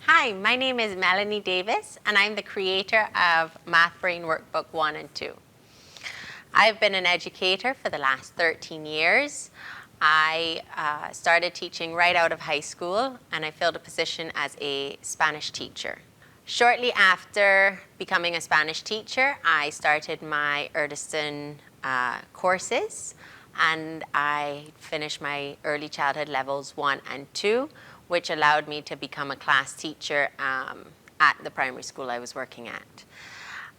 Hi, my name is Melanie Davis, and I'm the creator of Math Brain Workbook 1 and 2. I've been an educator for the last 13 years. I started teaching right out of high school, and I filled a position as a Spanish teacher. Shortly after becoming a Spanish teacher, I started my Urdeston courses, and I finished my early childhood levels 1 and 2, which allowed me to become a class teacher at the primary school I was working at.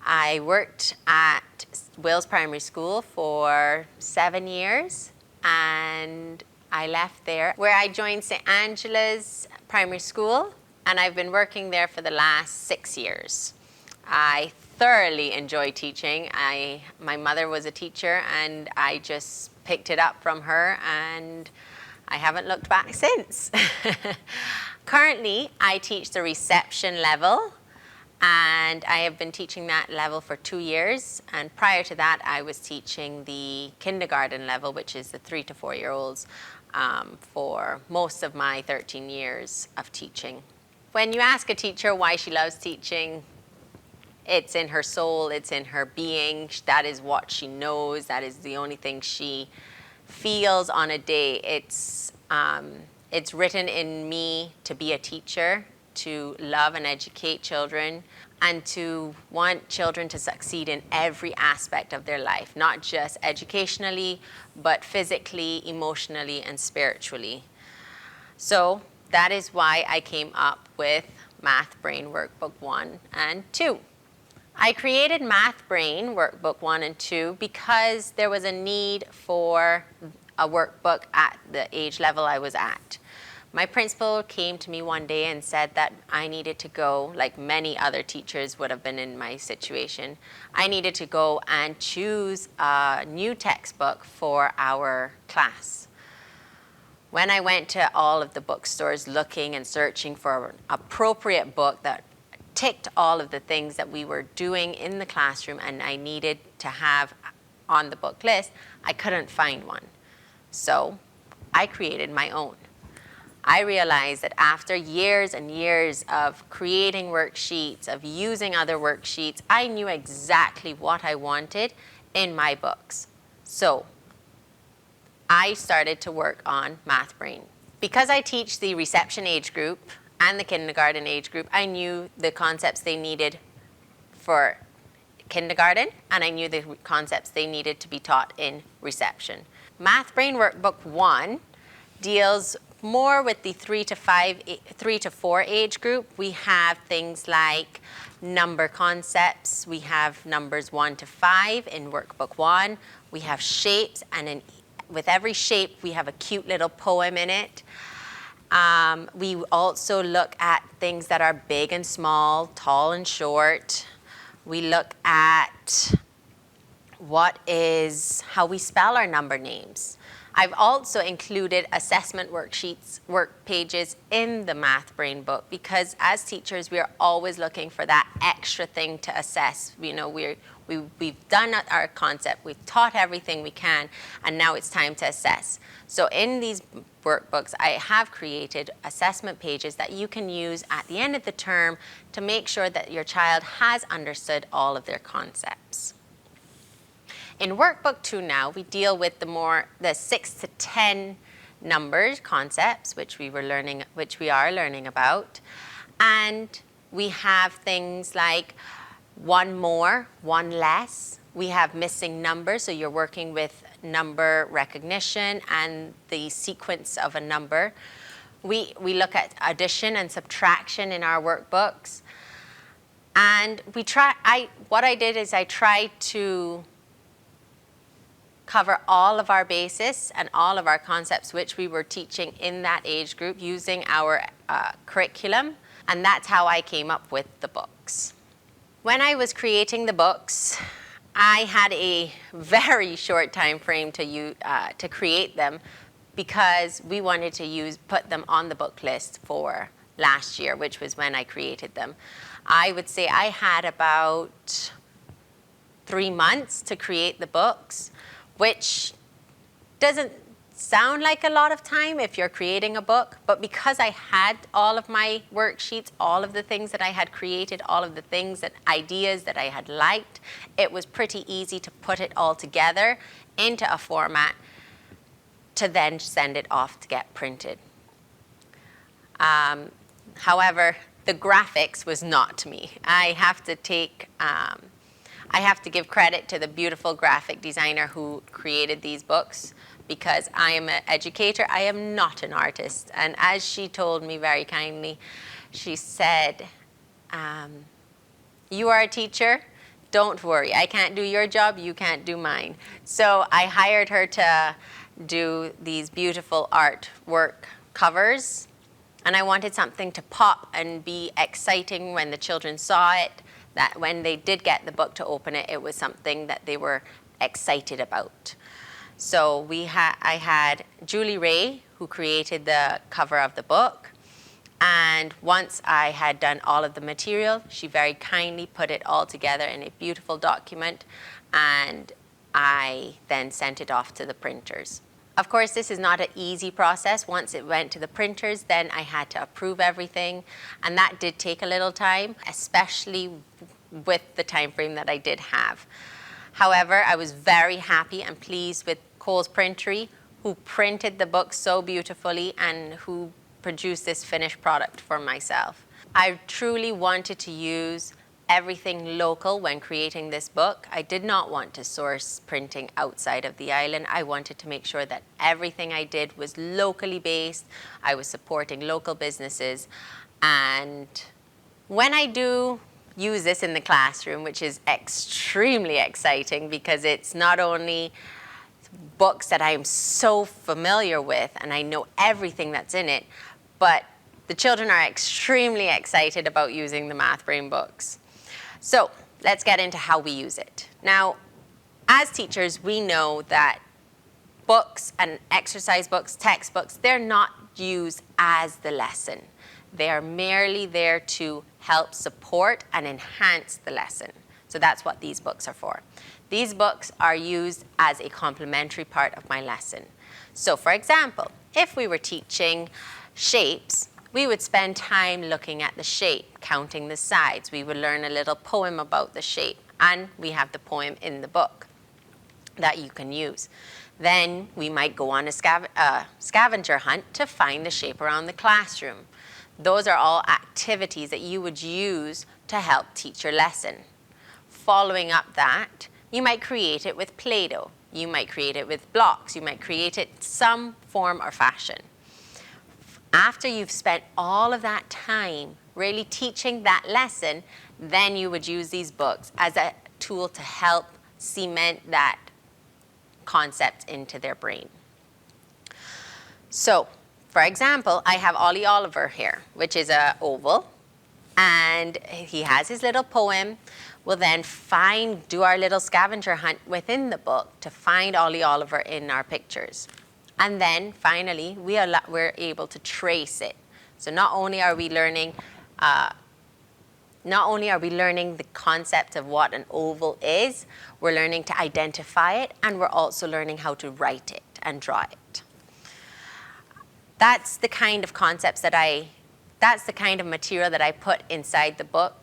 I worked at Wills Primary School for 7 years, and I left there where I joined St. Angela's Primary School, and I've been working there for the last 6 years. I thoroughly enjoy teaching. My mother was a teacher, and I just picked it up from her, and I haven't looked back since. Currently, I teach the reception level, and I have been teaching that level for 2 years. And prior to that, I was teaching the kindergarten level, which is the 3 to 4 year olds, for most of my 13 years of teaching. When you ask a teacher why she loves teaching, it's in her soul, it's in her being. That is what she knows. That is the only thing she feels on a day. It's written in me to be a teacher, to love and educate children, and to want children to succeed in every aspect of their life, not just educationally, but physically, emotionally, and spiritually. So that is why I came up with Math Brain Workbook 1 and 2. I created Math Brain Workbook 1 and 2 because there was a need for a workbook at the age level I was at. My principal came to me one day and said that I needed to go, like many other teachers would have been in my situation, I needed to go and choose a new textbook for our class. When I went to all of the bookstores looking and searching for an appropriate book that ticked all of the things that we were doing in the classroom and I needed to have on the book list, I couldn't find one. So I created my own. I realized that after years and years of creating worksheets, of using other worksheets, I knew exactly what I wanted in my books. So I started to work on Math Brain. Because I teach the reception age group and the kindergarten age group, I knew the concepts they needed for kindergarten, and I knew the concepts they needed to be taught in reception. Math Brain Workbook 1 deals more with the 3 to 4 age group. We have things like number concepts. We have numbers 1 to 5 in Workbook 1. We have shapes, and with every shape, we have a cute little poem in it. We also look at things that are big and small, tall and short. We look at how we spell our number names. I've also included assessment worksheets, work pages in the Math Brain book because as teachers, we are always looking for that extra thing to assess. You know, we've done our concept, we've taught everything we can, and now it's time to assess. So in these workbooks, I have created assessment pages that you can use at the end of the term to make sure that your child has understood all of their concepts. In Workbook 2 now, we deal with the 6 to 10 numbers concepts, which we are learning about. And we have things like one more, one less. We have missing numbers, so you're working with number recognition and the sequence of a number. We look at addition and subtraction in our workbooks. And what I did is I tried to cover all of our basis and all of our concepts which we were teaching in that age group using our curriculum, and that's how I came up with the books. When I was creating the books, I had a very short time frame to create them because we wanted to put them on the book list for last year, which was when I created them. I would say I had about 3 months to create the books, which doesn't sound like a lot of time if you're creating a book, but because I had all of my worksheets, all of the things that I had created, all of the things that ideas that I had liked, it was pretty easy to put it all together into a format to then send it off to get printed. However, the graphics was not me. I have to give credit to the beautiful graphic designer who created these books, because I am an educator, I am not an artist. And as she told me very kindly, she said, you are a teacher, don't worry, I can't do your job, you can't do mine. So I hired her to do these beautiful artwork covers, and I wanted something to pop and be exciting when the children saw it, that when they did get the book to open it, it was something that they were excited about. So I had Julie Ray, who created the cover of the book. And once I had done all of the material, she very kindly put it all together in a beautiful document, and I then sent it off to the printers. Of course, this is not an easy process. Once it went to the printers, then I had to approve everything, and that did take a little time, especially with the time frame that I did have. However, I was very happy and pleased with Cole's Printery, who printed the book so beautifully and who produced this finished product for myself. I truly wanted to use everything local when creating this book. I did not want to source printing outside of the island. I wanted to make sure that everything I did was locally based. I was supporting local businesses. And when I do use this in the classroom, which is extremely exciting because it's not only books that I am so familiar with and I know everything that's in it, but the children are extremely excited about using the MathBrain books. So let's get into how we use it. Now, as teachers, we know that books and exercise books, textbooks, they're not used as the lesson. They are merely there to help support and enhance the lesson. So that's what these books are for. These books are used as a complementary part of my lesson. So for example, if we were teaching shapes, we would spend time looking at the shape, counting the sides. We would learn a little poem about the shape, and we have the poem in the book that you can use. Then we might go on a scavenger hunt to find the shape around the classroom. Those are all activities that you would use to help teach your lesson. Following up that, you might create it with Play-Doh. You might create it with blocks. You might create it some form or fashion. After you've spent all of that time really teaching that lesson, then you would use these books as a tool to help cement that concept into their brain. So, for example, I have Ollie Oliver here, which is an oval, and he has his little poem. We'll then do our little scavenger hunt within the book to find Ollie Oliver in our pictures. And then finally, we're able to trace it. So not only are we learning the concept of what an oval is, we're learning to identify it, and we're also learning how to write it and draw it. That's the kind of that's the kind of material that I put inside the book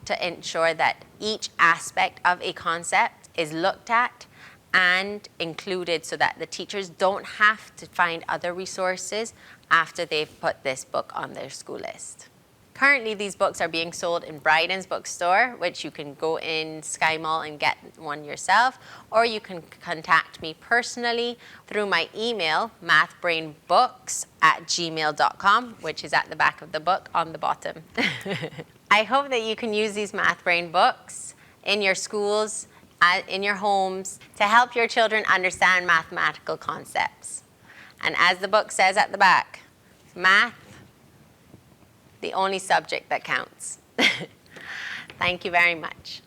to ensure that each aspect of a concept is looked at and included so that the teachers don't have to find other resources after they've put this book on their school list. Currently, these books are being sold in Bryden's bookstore, which you can go in Sky Mall and get one yourself, or you can contact me personally through my email, mathbrainbooks@gmail.com, which is at the back of the book on the bottom. I hope that you can use these MathBrain books in your schools, in your homes, to help your children understand mathematical concepts. And as the book says at the back, math, the only subject that counts. Thank you very much.